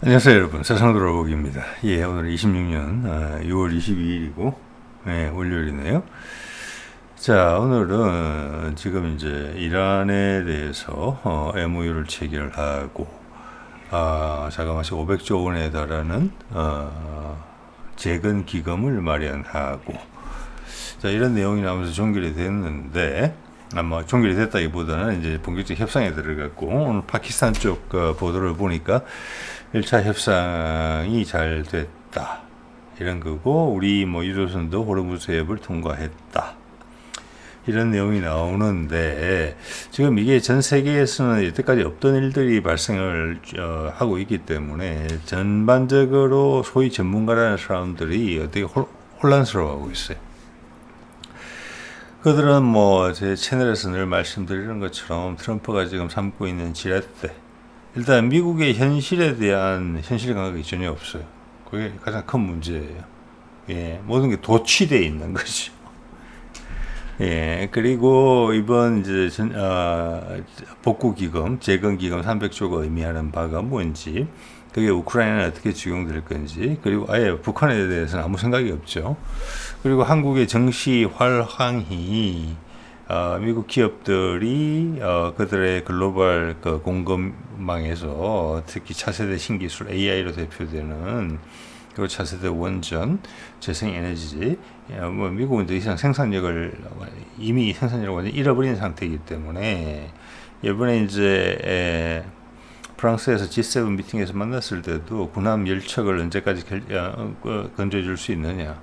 안녕하세요 여러분, 세상 돌아보기입니다. 예, 오늘 26년 6월 22일이고 예, 월요일이네요. 자, 오늘은 지금 이제 이란에 대해서 MOU를 체결하고 자그마치 500조 원에 달하는 재건 기금을 마련하고, 자, 이런 내용이 나오면서 종결이 됐는데, 아마 종결이 됐다기보다는 이제 본격적 협상에 들어갔고, 오늘 파키스탄 쪽 보도를 보니까 1차 협상이 잘 됐다 이런 거고, 우리 뭐 유조선도 호르무즈 해협을 통과했다 이런 내용이 나오는데, 지금 이게 전 세계에서는 여태까지 없던 일들이 발생을 하고 있기 때문에 전반적으로 소위 전문가라는 사람들이 되게 혼란스러워하고 있어요. 그들은 뭐 제 채널에서 늘 말씀드리는 것처럼 트럼프가 지금 삼고 있는 지렛대, 일단 미국의 현실에 대한 현실 감각이 전혀 없어요. 그게 가장 큰 문제예요. 예, 모든 게 도취되어 있는 거죠. 예, 그리고 이번 이제 복구기금, 재건기금 300조가 의미하는 바가 뭔지, 그게 우크라이나에 어떻게 적용될 건지, 그리고 아예 북한에 대해서는 아무 생각이 없죠. 그리고 한국의 정시 활황이 미국 기업들이 그들의 글로벌 공급망에서 특히 차세대 신기술 AI로 대표되는, 그리고 차세대 원전, 재생에너지, 뭐 미국은 더 이상 이미 생산력을 완전히 잃어버린 상태이기 때문에, 이번에 이제 프랑스에서 G7 미팅에서 만났을 때도 군함 10척을 언제까지 건조해 줄 수 있느냐,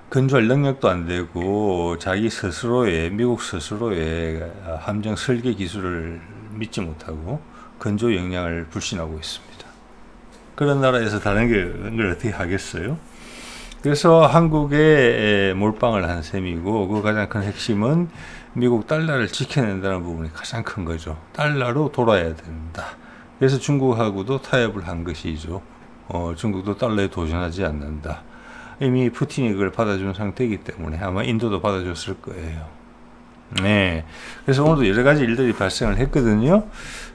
건조할 능력도 안 되고 자기 스스로의, 미국 스스로의 함정 설계 기술을 믿지 못하고 건조 역량을 불신하고 있습니다. 그런 나라에서 다른 걸 어떻게 하겠어요? 그래서 한국에 몰빵을 한 셈이고, 그 가장 큰 핵심은 미국 달러를 지켜낸다는 부분이 가장 큰 거죠. 달러로 돌아야 된다. 그래서 중국하고도 타협을 한 것이죠. 중국도 달러에 도전하지 않는다. 이미 푸틴이 그걸 받아준 상태이기 때문에 아마 인도도 받아줬을 거예요. 네. 그래서 오늘도 여러 가지 일들이 발생을 했거든요.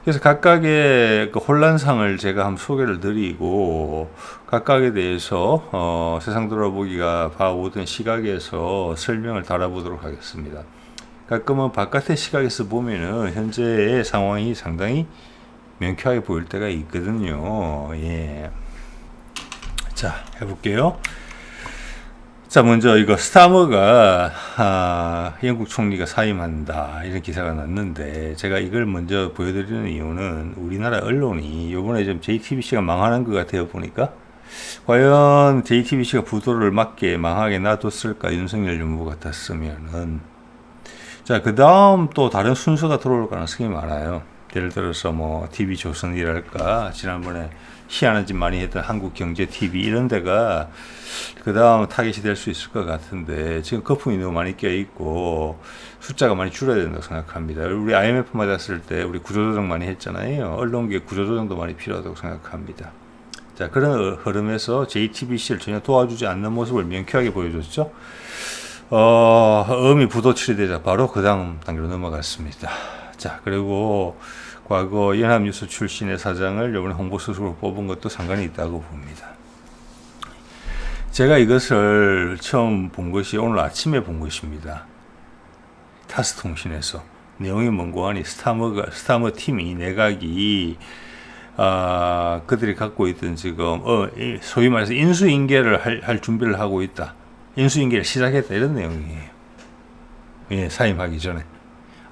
그래서 각각의 그 혼란상을 제가 한번 소개를 드리고, 각각에 대해서 세상 돌아보기가 봐오던 시각에서 설명을 달아보도록 하겠습니다. 가끔은 바깥의 시각에서 보면은 현재의 상황이 상당히 명쾌하게 보일 때가 있거든요. 예. 자, 해볼게요. 자, 먼저 이거 스타머가 영국 총리가 사임한다 이런 기사가 났는데, 제가 이걸 먼저 보여드리는 이유는 우리나라 언론이 요번에 좀 JTBC가 망하는 것 같아요. 보니까 과연 JTBC가 부도를 맞게 망하게 놔뒀을까, 윤석열 정부 같았으면은. 자, 그 다음 또 다른 순서가 들어올 가능성이 많아요. 예를 들어서 뭐 TV조선이랄까, 지난번에 희한한 짓 많이 했던 한국경제TV 이런 데가 그 다음 타겟이 될 수 있을 것 같은데, 지금 거품이 너무 많이 껴있고 숫자가 많이 줄어야 된다고 생각합니다. 우리 IMF 맞았을 때 우리 구조조정 많이 했잖아요. 언론계 구조조정도 많이 필요하다고 생각합니다. 자, 그런 흐름에서 JTBC를 전혀 도와주지 않는 모습을 명쾌하게 보여줬죠. 어미 부도 처리되자 바로 그 다음 단계로 넘어갔습니다. 자, 그리고 과거 연합뉴스 출신의 사장을 이번에 홍보수석으로 뽑은 것도 상관이 있다고 봅니다. 제가 이것을 처음 본 것이 오늘 아침에 본 것입니다. 타스통신에서. 내용이 뭔고 하니 스타머 팀이, 내각이 그들이 갖고 있던 지금 소위 말해서 인수인계를 할 준비를 하고 있다. 인수인계를 시작했다 이런 내용이에요. 예, 사임하기 전에.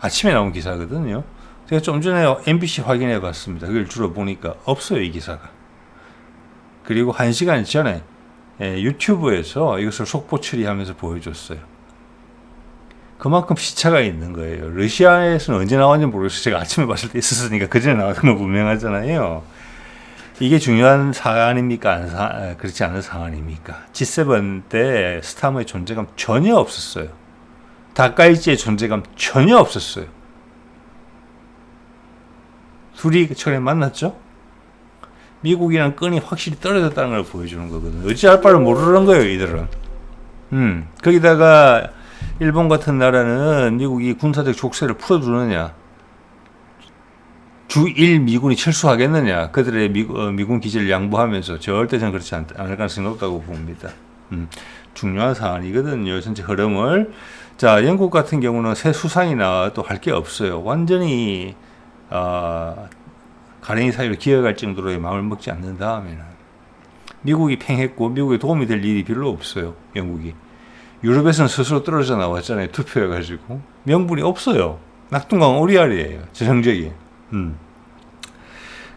아침에 나온 기사거든요. 제가 좀 전에 MBC 확인해 봤습니다. 그걸 주로 보니까 없어요, 이 기사가. 그리고 1시간 전에 유튜브에서 이것을 속보 처리하면서 보여줬어요. 그만큼 시차가 있는 거예요. 러시아에서는 언제 나왔는지 모르겠어요. 제가 아침에 봤을 때 있었으니까 그 전에 나왔던 건 분명하잖아요. 이게 중요한 사안입니까? 그렇지 않은 사안입니까? G7 때 스타머의 존재감 전혀 없었어요. 다카이치의 존재감 전혀 없었어요. 둘이 최근에 만났죠? 미국이랑 끈이 확실히 떨어졌다는 걸 보여주는 거거든요. 어찌할 바를 모르는 거예요, 이들은. 거기다가 일본 같은 나라는 미국이 군사적 족쇄를 풀어주느냐, 주1 미군이 철수하겠느냐. 그들의 미군 기지를 양보하면서 절대 저는 그렇지 않을 가능성이 높다고 봅니다. 중요한 사안이거든요. 전체 흐름을. 자, 영국 같은 경우는 새 수상이나 또 할 게 없어요. 완전히 가랭이 사이로 기어갈 정도로의 마음을 먹지 않는 다음에는 미국이 팽했고 미국에 도움이 될 일이 별로 없어요. 영국이. 유럽에서는 스스로 떨어져 나왔잖아요. 투표해가지고. 명분이 없어요. 낙동강 오리알이에요. 전형적인.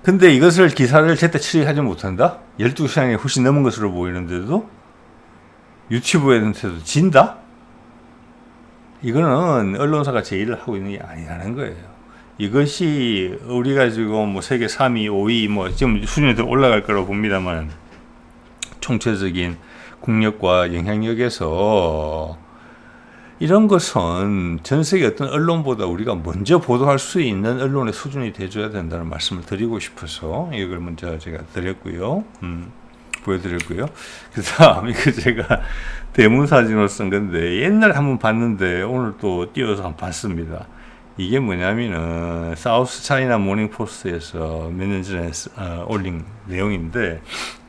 근데 이것을 기사를 제때 처리하지 못한다? 12시간이 훨씬 넘은 것으로 보이는데도 유튜브에서도 진다? 이거는 언론사가 제의를 하고 있는 게 아니라는 거예요. 이것이 우리가 지금 뭐 세계 3위, 5위 뭐 지금 수준이 더 올라갈 거라고 봅니다만 총체적인 국력과 영향력에서 이런 것은 전 세계 어떤 언론보다 우리가 먼저 보도할 수 있는 언론의 수준이 돼줘야 된다는 말씀을 드리고 싶어서 이걸 먼저 제가 드렸고요. 보여드렸고요. 그 다음 이거 제가 대문 사진으로 쓴 건데 옛날에 한번 봤는데 오늘 또 띄워서 한번 봤습니다. 이게 뭐냐면은 사우스 차이나 모닝 포스트에서 몇 년 전에 올린 내용인데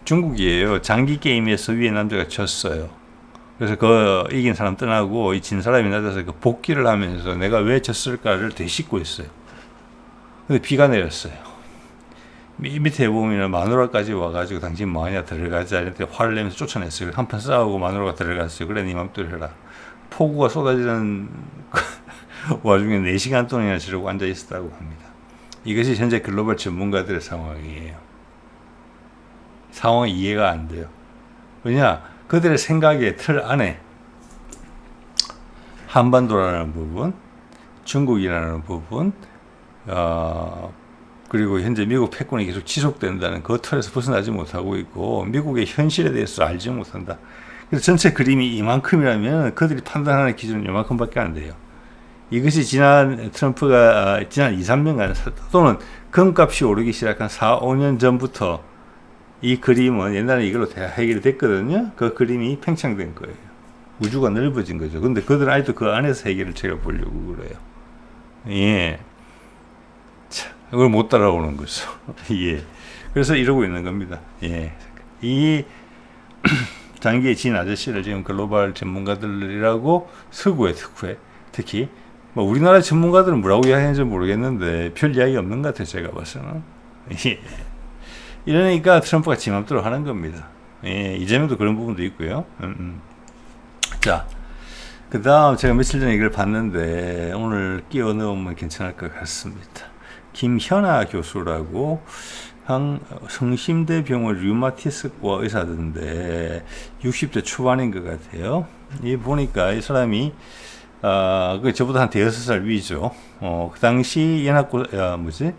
중국이에요. 장기 게임에서 위에 남자가 졌어요. 그래서 그 이긴 사람 떠나고 이 진 사람이 나타나서 그 복귀를 하면서 내가 왜 졌을까를 되씹고 있어요. 근데 비가 내렸어요. 밑에 보면 마누라까지 와가지고 당신 뭐하냐 들어가자 이렇게 화를 내면서 쫓아냈어요. 한판 싸우고 마누라가 들어갔어요. 그래 네 맘대로 해라. 폭우가 쏟아지는 와중에 4시간 동안이나 저러고 앉아 있었다고 합니다. 이것이 현재 글로벌 전문가들의 상황이에요. 상황이 이해가 안 돼요. 왜냐? 그들의 생각의 틀 안에 한반도라는 부분, 중국이라는 부분, 그리고 현재 미국 패권이 계속 지속된다는 그 틀에서 벗어나지 못하고 있고 미국의 현실에 대해서 알지 못한다. 그래서 전체 그림이 이만큼이라면 그들이 판단하는 기준은 이만큼밖에 안 돼요. 이것이 지난 트럼프가 지난 2, 3년간 또는 금값이 오르기 시작한 4, 5년 전부터 이 그림은 옛날에 이걸로 다 해결이 됐거든요. 그 그림이 팽창된 거예요. 우주가 넓어진 거죠. 근데 그들은 아직도 그 안에서 해결을 제가 보려고 그래요. 예. 참, 이걸 못 따라오는 거죠. 예. 그래서 이러고 있는 겁니다. 예. 이 장기의 진 아저씨를 지금 글로벌 전문가들이라고 서구에 특히 뭐 우리나라 전문가들은 뭐라고 이야기하는지 모르겠는데 별 이야기 없는 것 같아요. 제가 봐서는. 예. 이러니까 트럼프가 지 맘대로 하는 겁니다. 예, 이재명도 그런 부분도 있고요. 자, 그 다음 제가 며칠 전에 이걸 봤는데 오늘 끼워 넣으면 괜찮을 것 같습니다. 김현아 교수라고 성심대 병원 류마티스과 의사인데 60대 초반인 것 같아요. 이 보니까 이 사람이 그 저보다 한 대여섯 살 위죠. 그 당시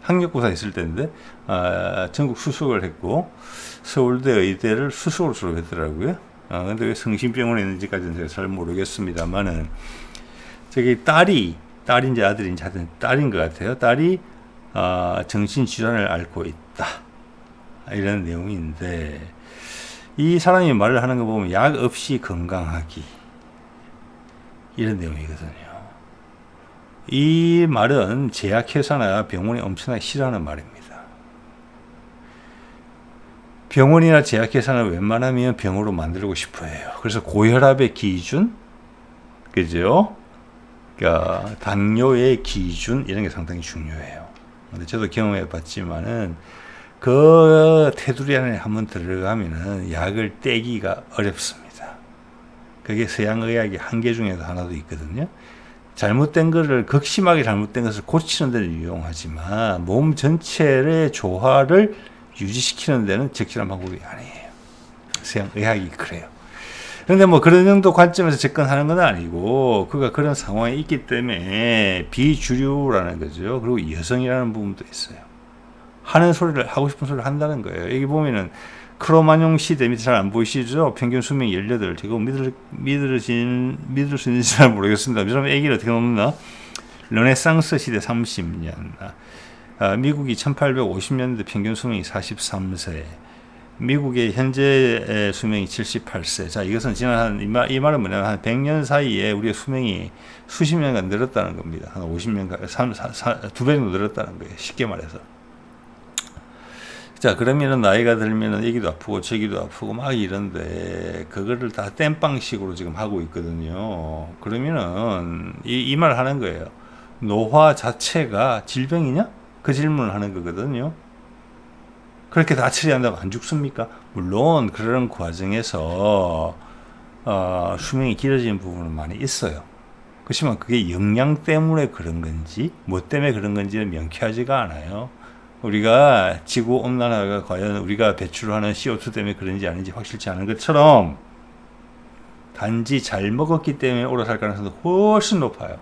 학력고사 있을 때인데, 전국 수석을 했고, 서울대 의대를 수석으로 졸업했더라고요. 근데 왜 성심병원에 있는지까지는 제가 잘 모르겠습니다만은, 저기 딸인지 아들인지 하여튼 딸인 것 같아요. 딸이, 정신질환을 앓고 있다. 이런 내용인데, 이 사람이 말을 하는 거 보면 약 없이 건강하기. 이런 내용이거든요. 이 말은 제약회사나 병원이 엄청나게 싫어하는 말입니다. 병원이나 제약회사는 웬만하면 병으로 만들고 싶어 해요. 그래서 고혈압의 기준, 그죠? 그러니까 당뇨의 기준, 이런 게 상당히 중요해요. 근데 저도 경험해 봤지만은, 그 테두리 안에 한번 들어가면은 약을 떼기가 어렵습니다. 그게 서양의학의 한계 중에도 하나도 있거든요. 잘못된 것을, 극심하게 잘못된 것을 고치는 데는 유용하지만 몸 전체의 조화를 유지시키는 데는 적절한 방법이 아니에요. 서양의학이 그래요. 그런데 뭐 그런 정도 관점에서 접근하는 건 아니고 그가 그런 상황에 있기 때문에 비주류라는 거죠. 그리고 여성이라는 부분도 있어요. 하는 소리를, 하고 싶은 소리를 한다는 거예요. 여기 보면은 크로마뇽 시대 밑에 잘 안 보이시죠? 평균 수명이 18. 지금 믿을 수 있는지 잘 모르겠습니다. 이 사람 애기를 어떻게 놓나? 르네상스 시대 30년. 미국이 1850년대 평균 수명이 43세. 미국의 현재 수명이 78세. 자, 이것은 지난 이 말은 뭐냐면 한 100년 사이에 우리의 수명이 수십 년간 늘었다는 겁니다. 한 50년간, 2배 정도 늘었다는 거예요. 쉽게 말해서. 자, 그러면은 나이가 들면은 여기도 아프고 저기도 아프고 막 이런데 그거를 다 땜빵식으로 지금 하고 있거든요. 그러면은 이 말 하는 거예요. 노화 자체가 질병이냐? 그 질문을 하는 거거든요. 그렇게 다 처리한다면 안 죽습니까? 물론 그런 과정에서 수명이 길어지는 부분은 많이 있어요. 그렇지만 그게 영양 때문에 그런 건지 뭐 때문에 그런 건지는 명쾌하지가 않아요. 우리가 지구 온난화가 과연 우리가 배출하는 CO2 때문에 그런지 아닌지 확실치 않은 것처럼 단지 잘 먹었기 때문에 오래 살 가능성도 훨씬 높아요.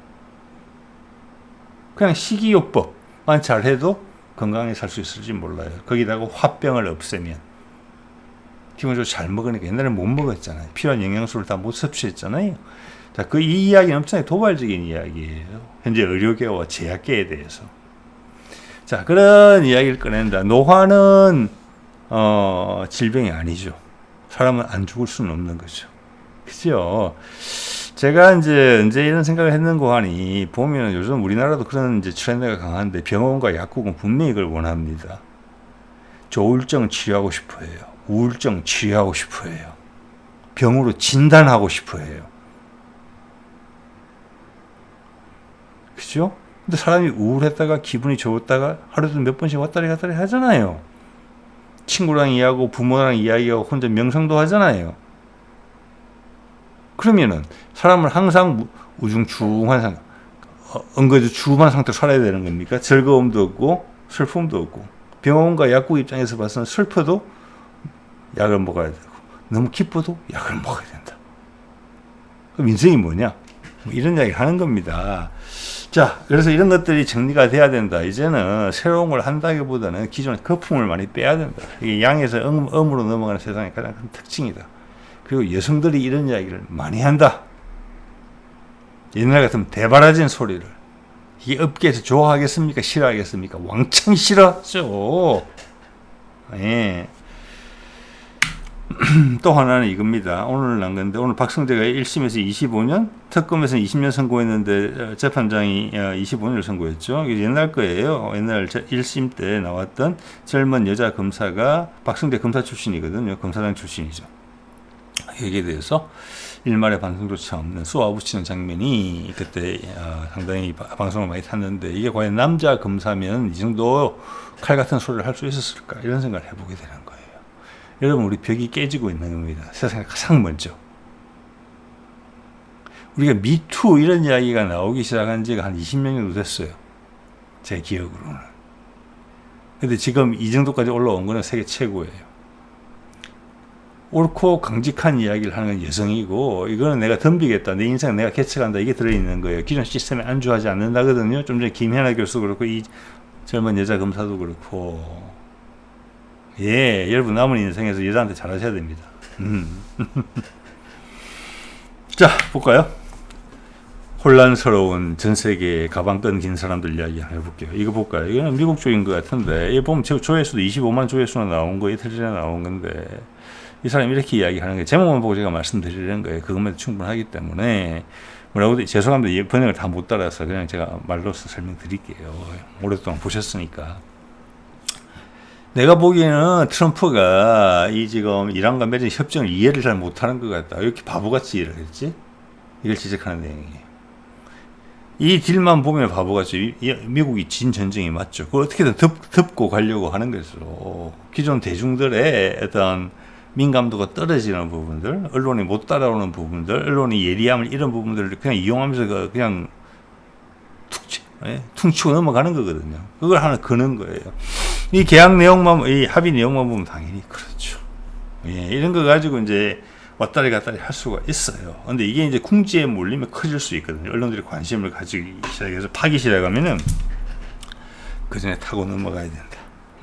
그냥 식이요법만 잘해도 건강하게 살 수 있을지 몰라요. 거기다가 화병을 없애면. 기본적으로 잘 먹으니까 옛날에 못 먹었잖아요. 필요한 영양소를 다 못 섭취했잖아요. 자, 이 이야기는 엄청나게 도발적인 이야기예요. 현재 의료계와 제약계에 대해서. 자, 그런 이야기를 꺼낸다. 노화는 질병이 아니죠. 사람은 안 죽을 수는 없는 거죠. 그죠? 제가 이제 언제 이런 생각을 했는고 하니 보면 요즘 우리나라도 그런 이제 트렌드가 강한데 병원과 약국은 분명히 이걸 원합니다. 조울증 치료하고 싶어 해요. 우울증 치료하고 싶어 해요. 병으로 진단하고 싶어 해요. 그죠? 근데 사람이 우울했다가 기분이 좋았다가 하루에도 몇 번씩 왔다리 갔다리 하잖아요. 친구랑 이야기하고 부모랑 이야기하고 혼자 명상도 하잖아요. 그러면은 사람은 항상 우중충한 상태, 응거주춤한 상태로 살아야 되는 겁니까? 즐거움도 없고 슬픔도 없고. 병원과 약국 입장에서 봐서는 슬퍼도 약을 먹어야 되고 너무 기뻐도 약을 먹어야 된다. 그럼 인생이 뭐냐? 뭐 이런 이야기를 하는 겁니다. 자, 그래서 이런 것들이 정리가 돼야 된다. 이제는 새로운 걸 한다기보다는 기존의 거품을 많이 빼야 된다. 이게 양에서 음으로 넘어가는 세상의 가장 큰 특징이다. 그리고 여성들이 이런 이야기를 많이 한다. 옛날 같으면 대바라진 소리를. 이게 업계에서 좋아하겠습니까? 싫어하겠습니까? 왕창 싫어하죠. 예. 또 하나는 이겁니다. 오늘 난 건데, 오늘 박성재가 1심에서 25년, 특검에서 20년 선고했는데, 재판장이 25년을 선고했죠. 이게 옛날 거예요. 옛날 1심 때 나왔던 젊은 여자 검사가 박성재 검사 출신이거든요. 검사장 출신이죠. 여기에 대해서 일말의 반성조차 없는 쏘아붙이는 장면이 그때 상당히 방송을 많이 탔는데, 이게 과연 남자 검사면 이 정도 칼 같은 소리를 할 수 있었을까? 이런 생각을 해보게 되는 거예요. 여러분, 우리 벽이 깨지고 있는 겁니다. 세상에 가장 먼저. 우리가 미투 이런 이야기가 나오기 시작한 지가 한 20년 정도 됐어요. 제 기억으로는. 근데 지금 이 정도까지 올라온 거는 세계 최고예요. 옳고 강직한 이야기를 하는 건 여성이고, 이거는 내가 덤비겠다, 내 인생 내가 개척한다, 이게 들어있는 거예요. 기존 시스템에 안주하지 않는다거든요. 좀 전에 김혜나 교수도 그렇고 이 젊은 여자 검사도 그렇고. 예, 여러분 남은 인생에서 여자한테 잘하셔야 됩니다. 자, 볼까요? 혼란스러운 전 세계 가방 끈긴 사람들 이야기 한번 해볼게요. 이거 볼까요? 이거는 미국 쪽인 것 같은데, 이거 보면 조회수도 25만 조회수나 나온 거, 이틀 전에 나온 건데, 이 사람이 이렇게 이야기하는 거예요. 제목만 보고 제가 말씀드리는 거예요. 그것만 충분하기 때문에. 뭐라고, 죄송합니다. 번역을 다 못 따라서 그냥 제가 말로서 설명드릴게요. 오랫동안 보셨으니까. 내가 보기에는 트럼프가 이 지금 이란과 맺은 협정을 이해를 잘 못하는 것 같다. 이렇게 바보같이 이해를 했지? 이걸 지적하는 내용이에요. 이 딜만 보면 바보같이 미국이 진 전쟁이 맞죠. 그걸 어떻게든 덮고 가려고 하는 것으로 기존 대중들의 어떤 민감도가 떨어지는 부분들, 언론이 못 따라오는 부분들, 언론이 예리함을 이런 부분들을 그냥 이용하면서 그냥 퉁치고 넘어가는 거거든요. 그걸 하나 거는 거예요. 이 계약 내용만, 이 합의 내용만 보면 당연히 그렇죠. 예, 이런 거 가지고 이제 왔다리 갔다리 할 수가 있어요. 근데 이게 이제 궁지에 몰리면 커질 수 있거든요. 언론들이 관심을 가지기 시작해서 파기 시작하면은 그 전에 타고 넘어가야 된다.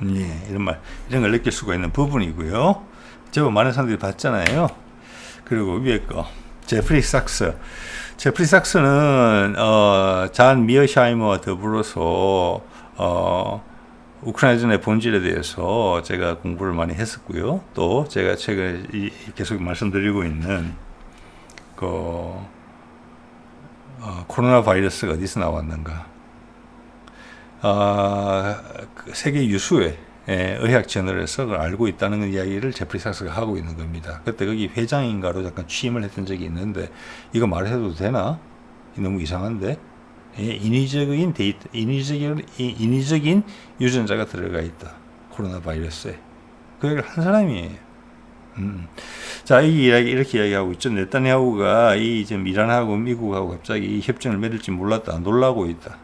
예, 이런 걸 느낄 수가 있는 부분이고요. 제법 많은 사람들이 봤잖아요. 그리고 위에 거, 제프리 삭스는 잔 미어샤이머와 더불어서 우크라이나전의 본질에 대해서 제가 공부를 많이 했었고요. 또 제가 최근에 계속 말씀드리고 있는 코로나 바이러스가 어디서 나왔는가? 세계 유수의 의학 저널에서 그걸 알고 있다는 이야기를 제프리 삭스가 하고 있는 겁니다. 그때 거기 회장인가로 잠깐 취임을 했던 적이 있는데 이거 말해도 되나? 너무 이상한데 인위적인 데이터, 인위적인 유전자가 들어가 있다. 코로나 바이러스에. 그 얘기를 한 사람이에요. 자, 이 이야기, 이렇게 이야기하고 있죠. 네타냐후가 이 지금 이란하고 미국하고 갑자기 협정을 맺을지 몰랐다. 놀라고 있다.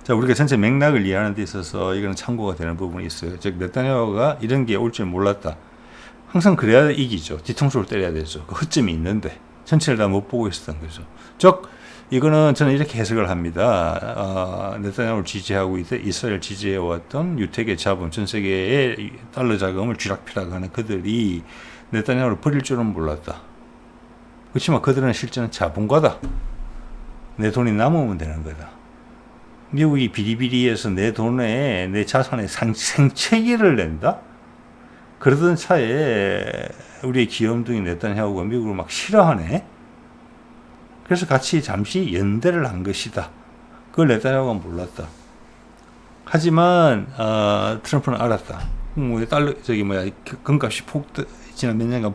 자, 우리가 전체 맥락을 이해하는 데 있어서 이거는 참고가 되는 부분이 있어요. 즉, 네타냐후가 이런 게 올 줄 몰랐다. 항상 그래야 이기죠. 뒤통수를 때려야 되죠. 그 허점이 있는데 전체를 다 못 보고 있었던 거죠. 즉, 이거는 저는 이렇게 해석을 합니다. 네타냐후를 지지하고 이스라엘 지지해왔던 유택의 자본, 전 세계의 달러 자금을 쥐락펴락하는 그들이 네타냐후를 버릴 줄은 몰랐다. 그렇지만 그들은 실제는 자본가다. 내 돈이 남으면 되는 거다. 미국이 비리비리해서 내 돈에, 내 자산에 생채기를 낸다? 그러던 차에 우리의 귀염둥이 네타냐후가 미국을 막 싫어하네? 그래서 같이 잠시 연대를 한 것이다. 그걸 네타냐후가 몰랐다. 하지만 트럼프는 알았다. 달러 금값이 지난 몇 년간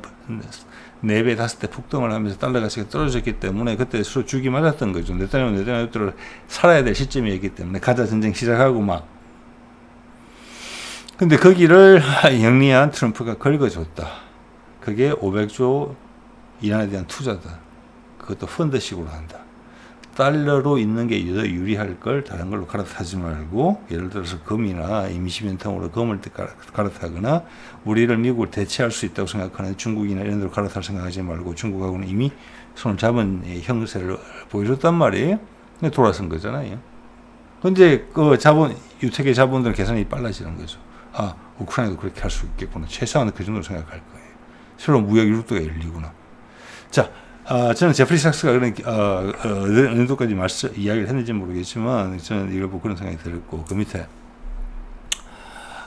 4배, 5배 폭등을 하면서 달러 가치가 떨어졌기 때문에 그때 서로 죽이 맞았던 거죠. 네타냐후대로 살아야 될 시점이었기 때문에 가자 전쟁 시작하고 막. 근데 거기를 영리한 트럼프가 긁어줬다. 그게 500조 이란에 대한 투자다. 그것도 펀드식으로 한다. 달러로 있는 게 더 유리할 걸 다른 걸로 갈아타지 말고, 예를 들어서 금이나 임시변통으로 금을 갈아타거나 우리를 미국을 대체할 수 있다고 생각하는 중국이나 이런 데로 갈아탈 생각하지 말고, 중국하고는 이미 손을 잡은 형세를 보여줬단 말이에요. 돌아선 거잖아요. 근데 그 유택의 자본들 계산이 빨라지는 거죠. 아, 우크라이나도 그렇게 할 수 있겠구나. 최소한 그 정도로 생각할 거예요. 새로운 무역 유로도가 열리구나. 자, 저는 제프리 삭스가 어느 정도까지 이야기를 했는지 모르겠지만, 저는 이걸 보고 그런 생각이 들었고, 그 밑에,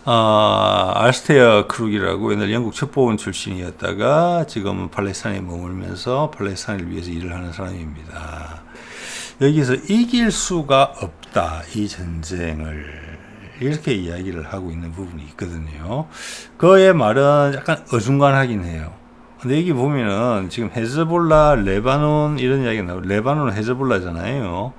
알스테어 크룩이라고 옛날 영국 첩보원 출신이었다가 지금은 팔레스타인에 머물면서 팔레스타인을 위해서 일을 하는 사람입니다. 여기서 이길 수가 없다, 이 전쟁을. 이렇게 이야기를 하고 있는 부분이 있거든요. 그의 말은 약간 어중간하긴 해요. 근데 여기 보면은 지금 헤즈볼라, 레바논 이런 이야기가 나오고, 레바논은 헤즈볼라잖아요.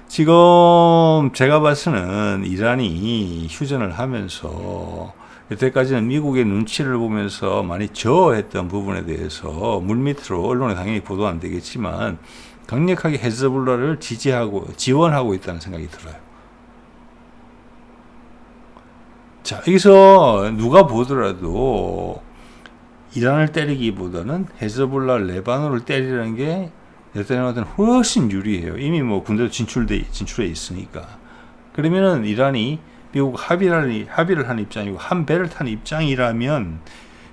지금 제가 봐서는 이란이 휴전을 하면서 여태까지는 미국의 눈치를 보면서 많이 저어했던 부분에 대해서 물밑으로 언론에 당연히 보도 안 되겠지만 강력하게 헤즈볼라를 지원하고 있다는 생각이 들어요. 자, 여기서 누가 보더라도 이란을 때리기보다는 헤즈볼라, 레바논을 때리는 게 네타냐후한테는 훨씬 유리해요. 이미 뭐 군대도 진출해 있으니까. 그러면은 이란이 미국 합의를 한 입장이고 한 배를 탄 입장이라면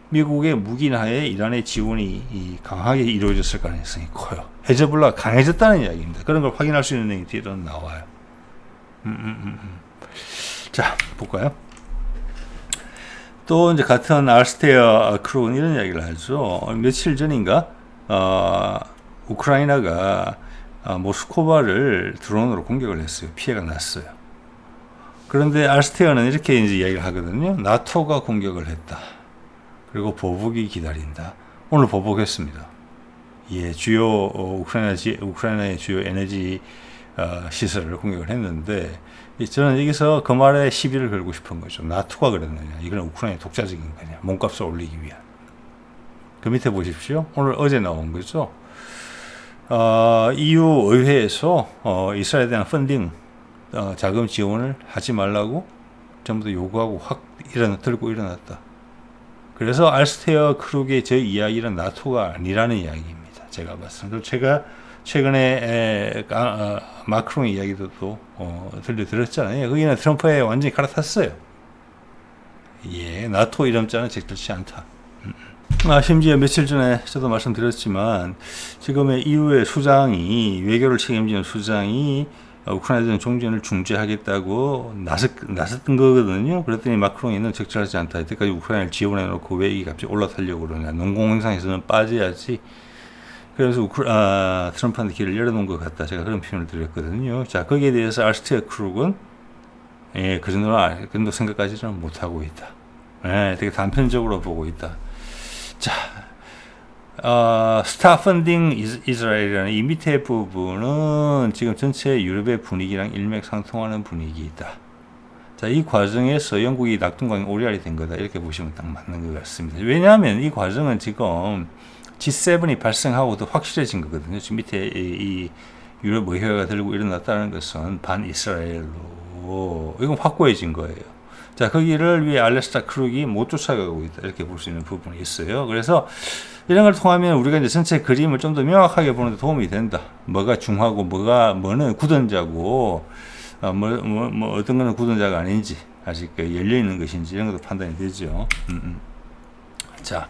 미국의 무기나에 이란의 지원이 강하게 이루어졌을 가능성이 커요. 헤즈볼라가 강해졌다는 이야기입니다. 그런 걸 확인할 수 있는 내용이 뒤로 나와요. 자, 볼까요? 또 이제 같은 알스테어 크룩은 이런 이야기를 하죠. 며칠 전인가 우크라이나가 모스크바를 드론으로 공격을 했어요. 피해가 났어요. 그런데 알스테어는 이렇게 이제 이야기를 하거든요. 나토가 공격을 했다. 그리고 보복이 기다린다. 오늘 보복했습니다. 예, 우크라이나의 주요 에너지 시설을 공격을 했는데, 저는 여기서 그 말에 시비를 걸고 싶은 거죠. 나토가 그랬느냐, 이건 우크라이나의 독자적인 거냐, 몸값을 올리기 위한. 그 밑에 보십시오. 어제 나온 거죠. EU 의회에서 이스라엘에 대한 펀딩, 자금 지원을 하지 말라고 전부 다 요구하고 확 들고 일어났다. 그래서 알스테어 크룩의 저 이야기는 나토가 아니라는 이야기입니다. 제가 봤습니다. 제가 최근에 마크롱의 이야기도 또 들려드렸잖아요. 거기는 트럼프에 완전히 갈아탔어요. 예, 나토 이름자는 적절치 않다. 심지어 며칠 전에 저도 말씀드렸지만 지금의 EU의 수장이, 외교를 책임지는 수장이 우크라이나 종전을 중지하겠다고 나섰던 거거든요. 그랬더니 마크롱이는 적절하지 않다. 이때까지 우크라이나를 지원해놓고 왜 이게 갑자기 올라타려고 그러냐. 농공행상에서는 빠져야지. 그래서 트럼프한테 길을 열어놓은 것 같다. 제가 그런 표현을 드렸거든요. 자, 거기에 대해서 알스테어 크룩은 예, 그 정도 생각까지는 못하고 있다. 예, 되게 단편적으로 보고 있다. 자, 스타 펀딩 이스라엘이라는 이 밑에 부분은 지금 전체 유럽의 분위기랑 일맥상통하는 분위기이다. 자, 이 과정에서 영국이 낙동강에 오리알이 된 거다. 이렇게 보시면 딱 맞는 것 같습니다. 왜냐하면 이 과정은 지금 G7이 발생하고도 확실해진 거거든요. 지금 밑에 이 유럽 의회가 들고 일어났다는 것은 반이스라엘로 이건 확고해진 거예요. 자, 거기를 위해 알래스타 크룩이 못 쫓아가고 있다. 이렇게 볼 수 있는 부분이 있어요. 그래서 이런 걸 통하면 우리가 이제 전체 그림을 좀 더 명확하게 보는 데 도움이 된다. 뭐가 중하고 뭐는 굳은자고 어떤 거는 굳은자가 아닌지 아직 열려 있는 것인지 이런 것도 판단이 되죠. 자,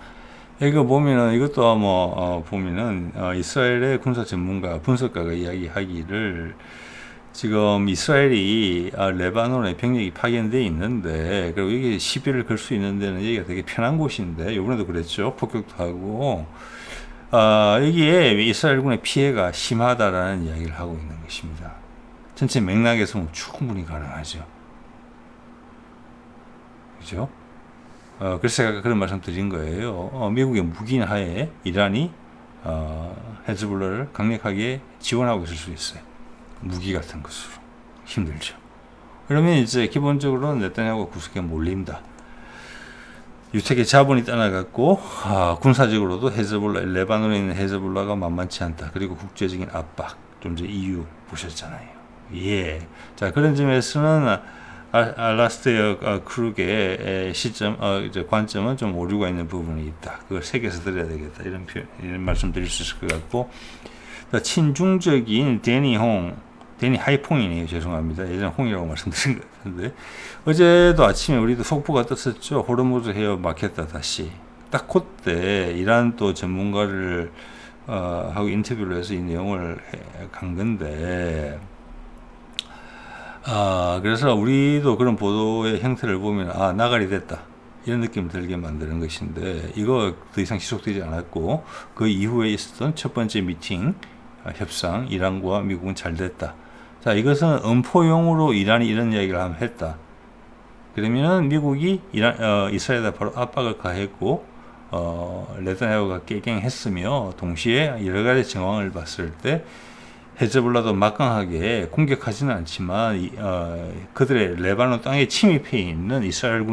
이거 보면은 이것도 보면은 이스라엘의 군사 전문가 분석가가 이야기하기를 지금 이스라엘이 레바논에 병력이 파견되어 있는데 그리고 이게 시비를 걸 수 있는 데는 여기가 되게 편한 곳인데 이번에도 그랬죠. 폭격도 하고 여기에 이스라엘군의 피해가 심하다라는 이야기를 하고 있는 것입니다. 전체 맥락에서 충분히 가능하죠. 그죠? 그래서 제가 그런 말씀 드린 거예요. 미국의 무기인 하에 이란이 헤즈볼라를 강력하게 지원하고 있을 수 있어요. 무기 같은 것으로. 힘들죠. 그러면 이제 기본적으로 네타냐후가 구석에 몰린다. 유택의 자본이 떠나갔고 군사적으로도 레바논에 있는 헤즈볼라가 만만치 않다. 그리고 국제적인 압박, 좀 전에 EU 보셨잖아요. 예. 자, 그런 점에서는 알라스테어 크룩의 시점, 이제 관점은 좀 오류가 있는 부분이 있다. 그걸 새겨서 드려야 되겠다. 이런 말씀 드릴 수 있을 것 같고, 친중적인 데니 하이퐁이네요. 죄송합니다. 예전 홍이라고 말씀드린 것 같은데, 어제도 아침에 우리도 속보가 떴었죠. 호르무즈 해협 막혔다, 다시. 딱 그때 이란 또 전문가를, 하고 인터뷰를 해서 이 내용을 간 건데, 그래서 우리도 그런 보도의 형태를 보면, 나가리 됐다. 이런 느낌을 들게 만드는 것인데, 이거 더 이상 지속되지 않았고, 그 이후에 있었던 첫 번째 미팅, 협상, 이란과 미국은 잘 됐다. 자, 이것은 음포용으로 이란이 이런 이야기를 한번 했다. 그러면은 미국이 이스라엘에 바로 압박을 가했고, 네타냐후가 깨갱했으며, 동시에 여러 가지 정황을 봤을 때, 헤즈볼라도 막강하게 공격하지는 않지만 그들의 레바논 땅에 침입해 있는 이스라엘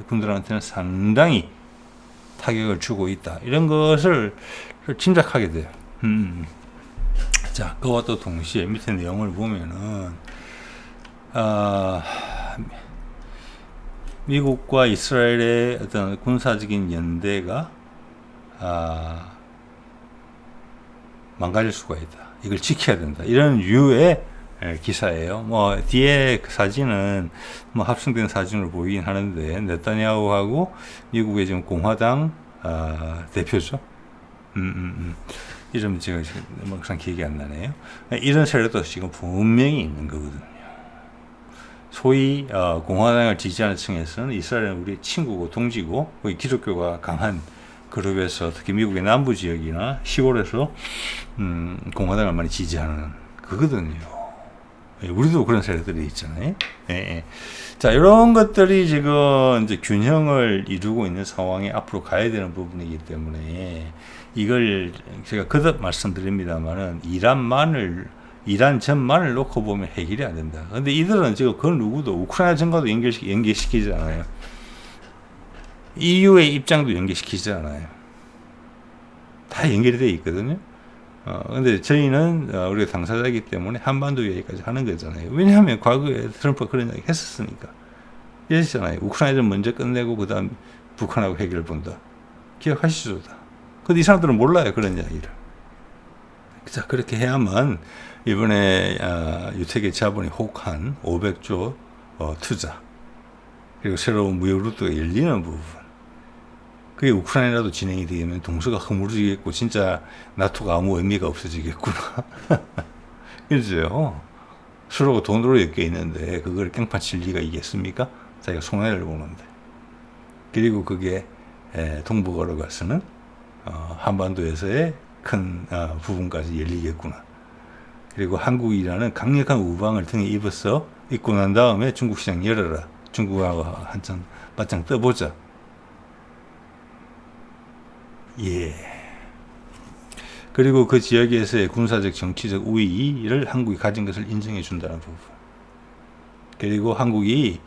군들한테는 상당히 타격을 주고 있다. 이런 것을 짐작하게 돼요. 자, 그와 또 동시에 밑에 내용을 보면은 미국과 이스라엘의 어떤 군사적인 연대가 망가질 수가 있다. 이걸 지켜야 된다. 이런 류의 기사예요. 뒤에 그 사진은 합성된 사진으로 보이긴 하는데, 네타냐후하고 미국의 지금 공화당 대표죠. 이름 제가 막상 기억이 안 나네요. 이런 세력도 지금 분명히 있는 거거든요. 소위 공화당을 지지하는 층에서는 이스라엘은 우리 친구고 동지고 거기 기독교가 강한 그룹에서 특히 미국의 남부 지역이나 시골에서 공화당을 많이 지지하는 그거든요. 우리도 그런 세력들이 있잖아요. 예. 자, 이런 것들이 지금 이제 균형을 이루고 있는 상황에 앞으로 가야 되는 부분이기 때문에 이걸 제가 거듭 말씀드립니다만은 이란 전만을 놓고 보면 해결이 안 된다. 근데 이들은 지금 그 누구도 우크라이나 전과도 연계시키지 않아요. EU의 입장도 연계시키지 않아요. 다 연결이 되어 있거든요. 근데 저희는 우리가 당사자이기 때문에 한반도 얘기까지 하는 거잖아요. 왜냐하면 과거에 트럼프가 그런 이야기 했었으니까. 이랬잖아요. 우크라이나를 먼저 끝내고 그 다음 북한하고 해결을 본다. 기억하시죠? 근데 이 사람들은 몰라요. 그런 이야기를. 자, 그렇게 해야만 이번에 유택의 자본이 혹한 500조 투자 그리고 새로운 무역 루트가 열리는 부분, 그게 우크라이나라도 진행이 되면 동서가 허물어지겠고 진짜 나토가 아무 의미가 없어지겠구나. 그죠? 서로가 돈으로 엮여 있는데 그걸 깽판 칠 리가 있겠습니까? 자기가 손해를 보는데. 그리고 그게 동북아로 가서는 한반도에서의 큰 부분까지 열리겠구나. 그리고 한국이라는 강력한 우방을 등에 입어서 있고 난 다음에 중국 시장 열어라. 중국하고 한참 맞짱 떠보자. 예. 그리고 그 지역에서의 군사적 정치적 우위를 한국이 가진 것을 인정해 준다는 부분. 그리고 한국이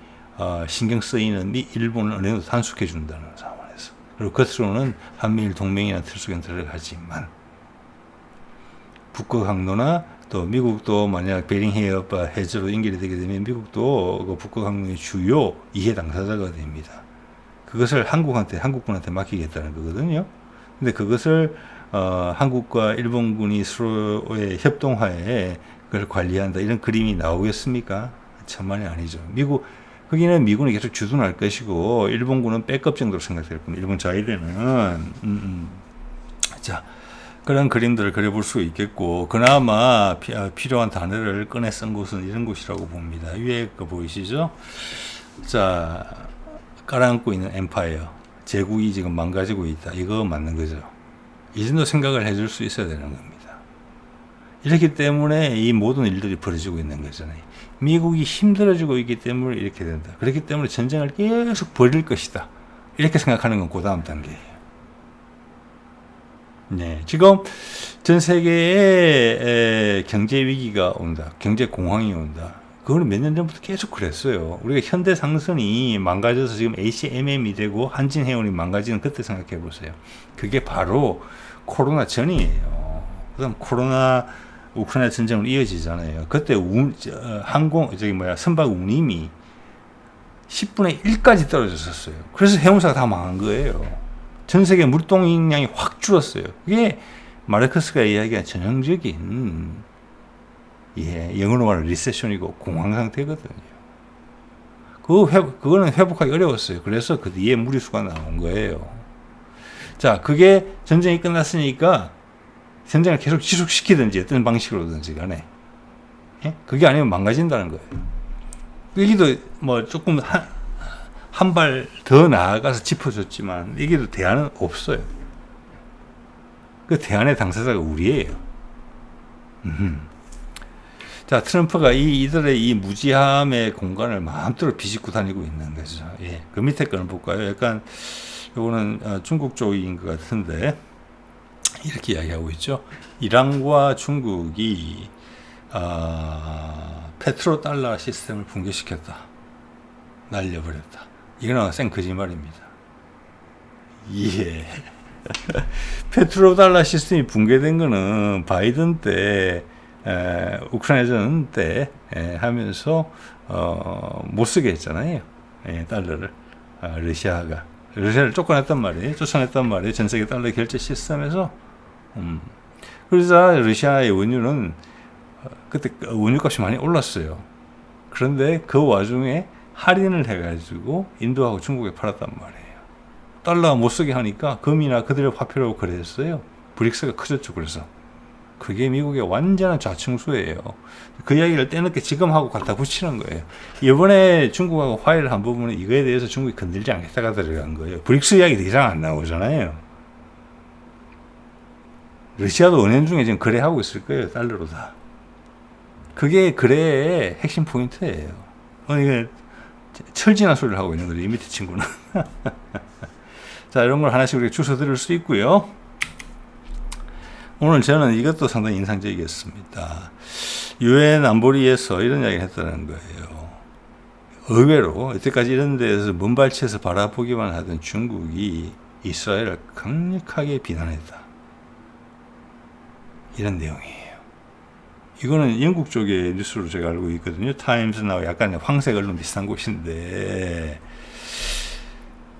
신경 쓰이는 일본을 어느 정도 단속해 준다는 상황에서. 그리고 겉으로는 한미일 동맹이나 틀 속에 들어가지만 북극 항로나 또 미국도 만약 베링 해협 해저로 연결이 되게 되면 미국도 그 북극 항로의 주요 이해 당사자가 됩니다. 그것을 한국군한테 맡기겠다는 거거든요. 근데 그것을 한국과 일본군이 서로의 협동하에 그걸 관리한다 이런 그림이 나오겠습니까? 천만이 아니죠. 거기는 미군이 계속 주둔할 것이고 일본군은 백업 정도로 생각될 겁니다. 일본 자위대는 자 그런 그림들을 그려볼 수 있겠고 그나마 필요한 단어를 꺼내 쓴 곳은 이런 곳이라고 봅니다. 위에 거 보이시죠? 자 깔아앉고 있는 엠파이어 제국이 지금 망가지고 있다. 이거 맞는 거죠. 이 정도 생각을 해줄 수 있어야 되는 겁니다. 이렇기 때문에 이 모든 일들이 벌어지고 있는 거잖아요. 미국이 힘들어지고 있기 때문에 이렇게 된다. 그렇기 때문에 전쟁을 계속 벌일 것이다. 이렇게 생각하는 건 그 다음 단계예요. 네, 지금 전 세계에 경제 위기가 온다. 경제 공황이 온다. 그거는 몇 년 전부터 계속 그랬어요. 우리가 현대 상선이 망가져서 지금 ACMM이 되고 한진해운이 망가지는 그때 생각해 보세요. 그게 바로 코로나 전이에요. 그다음 코로나 우크라이나 전쟁으로 이어지잖아요. 그때 선박 운임이 10분의 1까지 떨어졌었어요. 그래서 해운사가 다 망한 거예요. 전 세계 물동량이 확 줄었어요. 그게 마르크스가 이야기한 전형적인 영어로 말하면 리세션이고 공황 상태거든요. 그거는 회복하기 어려웠어요. 그래서 그 뒤에 무리수가 나온 거예요. 자, 그게 전쟁이 끝났으니까 전쟁을 계속 지속시키든지 어떤 방식으로든지 간에 그게 아니면 망가진다는 거예요. 여기도 뭐 조금 한 발 더 나아가서 짚어줬지만 여기도 대안은 없어요. 그 대안의 당사자가 우리예요. 자, 트럼프가 이들의 이 무지함의 공간을 마음대로 비집고 다니고 있는 거죠. 예, 그 밑에 거는 볼까요? 약간 이거는 중국 쪽인 것 같은데 이렇게 이야기하고 있죠. 이란과 중국이 페트로달러 시스템을 붕괴시켰다. 날려버렸다. 이거는 생 거짓말입니다. 예. 페트로달러 시스템이 붕괴된 거는 바이든 때 우크라이나 때 하면서 못 쓰게 했잖아요. 달러를 러시아를 쫓아냈단 말이에요. 전 세계 달러 결제 시스템에서. 그래서 러시아의 원유는 그때 원유값이 많이 올랐어요. 그런데 그 와중에 할인을 해가지고 인도하고 중국에 팔았단 말이에요. 달러 못 쓰게 하니까 금이나 그들의 화폐로 거래했어요. 브릭스가 커졌죠. 그래서 그게 미국의 완전한 좌충수예요. 그 이야기를 떼늦게 지금 하고 갖다 붙이는 거예요. 이번에 중국하고 화해를 한 부분은 이거에 대해서 중국이 건들지 않겠다가 들어간 거예요. 브릭스 이야기 더 이상 안 나오잖아요. 러시아도 은연중에 지금 거래하고 있을 거예요. 달러로 다. 그게 거래의 핵심 포인트예요. 이게 철진한 소리를 하고 있는 거죠. 이 밑에 친구는. 자, 이런 걸 하나씩 우리가 주워 들을 수 있고요. 오늘 저는 이것도 상당히 인상적이었습니다. 유엔 안보리에서 이런 이야기를 했다는 거예요. 의외로 여태까지 이런 데에서 먼발치에서 바라보기만 하던 중국이 이스라엘을 강력하게 비난했다. 이런 내용이에요. 이거는 영국 쪽의 뉴스로 제가 알고 있거든요. 타임스나 약간 황색 언론 비슷한 곳인데,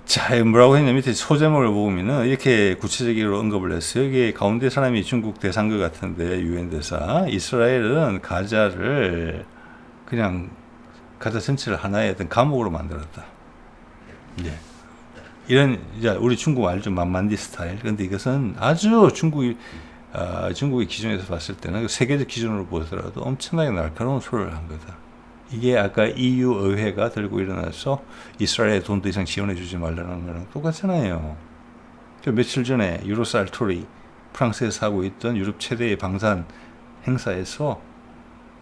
자, 뭐라고 했냐, 밑에 소제목을 보면은 이렇게 구체적으로 언급을 했어요. 여기 가운데 사람이 중국 대사인 것 같은데, 유엔 대사. 이스라엘은 가자를 그냥 가자 전체를 하나의 어떤 감옥으로 만들었다. 예. 이런, 이제 우리 중국 알죠? 만만디 스타일. 근데 이것은 아주 중국의 기준에서 봤을 때는 세계적 기준으로 보더라도 엄청나게 날카로운 소리를 한 거다. 이게 아까 EU 의회가 들고 일어나서 이스라엘에 돈 더 이상 지원해 주지 말라는 거랑 똑같잖아요. 저 며칠 전에 유로살토리 프랑스에서 하고 있던 유럽 최대의 방산 행사에서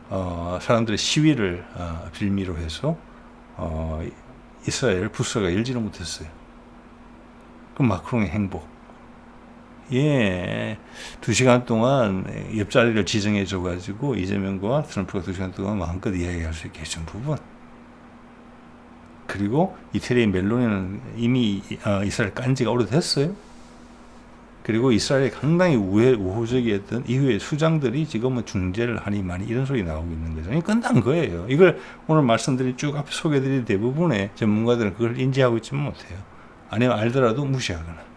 사람들의 시위를 빌미로 해서 이스라엘 부서가 열지를 못했어요. 그 마크롱의 행보. 예, 2시간 동안 옆자리를 지정해 줘가지고 이재명과 트럼프가 2시간 동안 마음껏 이야기할 수 있게 해준 부분. 그리고 이태리의 멜로니는 이미 이스라엘 깐 지가 오래됐어요. 그리고 이스라엘이 상당히 우호적이었던 이후의 수장들이 지금은 중재를 하니 많이 이런 소리 나오고 있는 거죠. 이게 끝난 거예요. 이걸 오늘 말씀드린 쭉 앞에 소개드린 대부분의 전문가들은 그걸 인지하고 있지 못해요. 아니면 알더라도 무시하거나.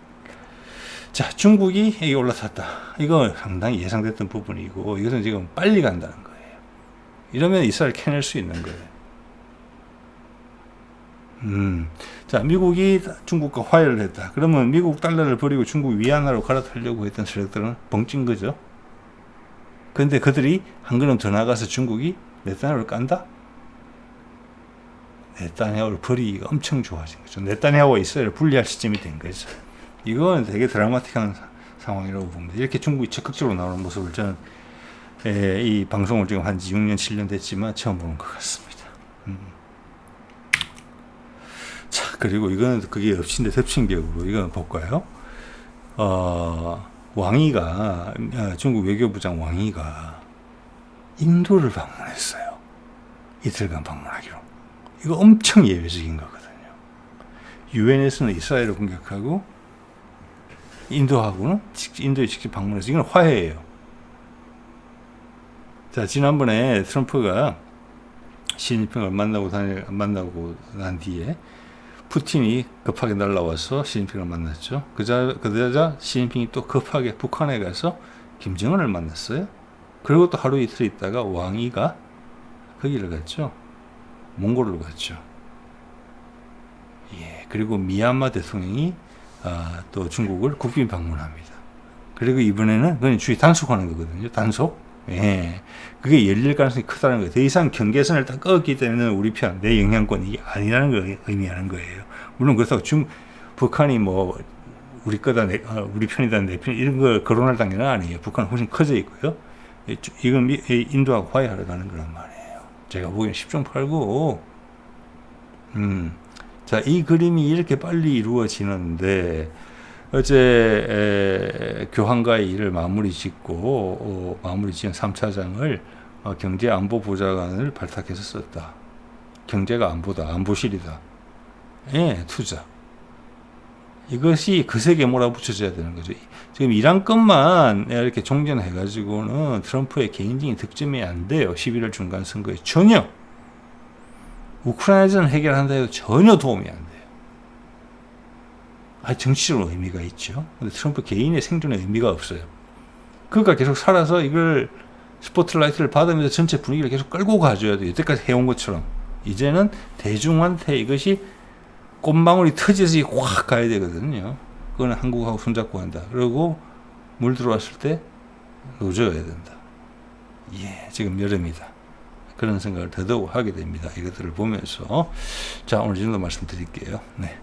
자, 중국이 여기 올라탔다. 이거 상당히 예상됐던 부분이고 이것은 지금 빨리 간다는 거예요. 이러면 이스라엘 캐낼 수 있는 거예요. 자, 미국이 중국과 화해를 했다. 그러면 미국 달러를 버리고 중국 위안화로 갈아타려고 했던 세력들은 벙찐 거죠. 그런데 그들이 한 걸음 더 나가서 중국이 네타냐후를 깐다? 네타냐후를 버리기가 엄청 좋아진 거죠. 네타냐후와 이스라엘을 분리할 시점이 된 거죠. 이건 되게 드라마틱한 상황이라고 봅니다. 이렇게 중국이 적극적으로 나오는 모습을 저는 이 방송을 지금 한 지 6년, 7년 됐지만 처음 보는 것 같습니다. 자, 그리고 이거는 그게 엎친데 덮친격으로 이건 볼까요? 왕이가 중국 외교부장 왕이가 인도를 방문했어요. 이틀간 방문하기로. 이거 엄청 예외적인 거거든요. 유엔에서는 이스라엘을 공격하고 인도하고는 인도에 직접 방문해서 이건 화해예요. 자, 지난번에 트럼프가 시진핑을 만나고 난 뒤에 푸틴이 급하게 날라와서 시진핑을 만났죠. 그러자 시진핑이 또 급하게 북한에 가서 김정은을 만났어요. 그리고 또 하루 이틀 있다가 왕이가 거기를 갔죠. 몽골로 갔죠. 예, 그리고 미얀마 대통령이 또 중국을 국빈 방문합니다. 그리고 이번에는 그건 주의 단속하는 거거든요. 단속. 예, 그게 열릴 가능성이 크다는 거예요. 더 이상 경계선을 딱 꺾었기 때문에 우리 편, 내 영향권이 아니라는 걸 의미하는 거예요. 물론 그렇다고 북한이 뭐 우리 거다, 우리 편이다, 내 편 이런 걸 거론할 단계는 아니에요. 북한은 훨씬 커져 있고요. 이건 인도하고 화해하러 가는 거란 말이에요. 제가 보기엔 10중 8구. 자, 이 그림이 이렇게 빨리 이루어지는데 어제 교황과의 일을 마무리 짓고 마무리 지은 3차장을 경제안보보좌관을 발탁해서 썼다. 경제가 안보다, 안보실이다. 예, 투자. 이것이 그 세계에 몰아붙여져야 되는 거죠. 지금 이란 것만 이렇게 종전해가지고는 트럼프의 개인적인 득점이 안 돼요. 11월 중간 선거에 전혀. 우크라이나전 해결한다 해도 전혀 도움이 안 돼요. 정치적으로 의미가 있죠. 근데 트럼프 개인의 생존에 의미가 없어요. 그가 계속 살아서 이걸 스포트라이트를 받으면서 전체 분위기를 계속 끌고 가줘야 돼요. 여태까지 해온 것처럼. 이제는 대중한테 이것이 꽃망울이 터지듯이 확 가야 되거든요. 그거는 한국하고 손잡고 한다. 그리고 물 들어왔을 때 노져야 된다. 예, 지금 여름이다. 그런 생각을 더더욱 하게 됩니다. 이것들을 보면서. 자, 오늘 이 정도 말씀드릴게요. 네.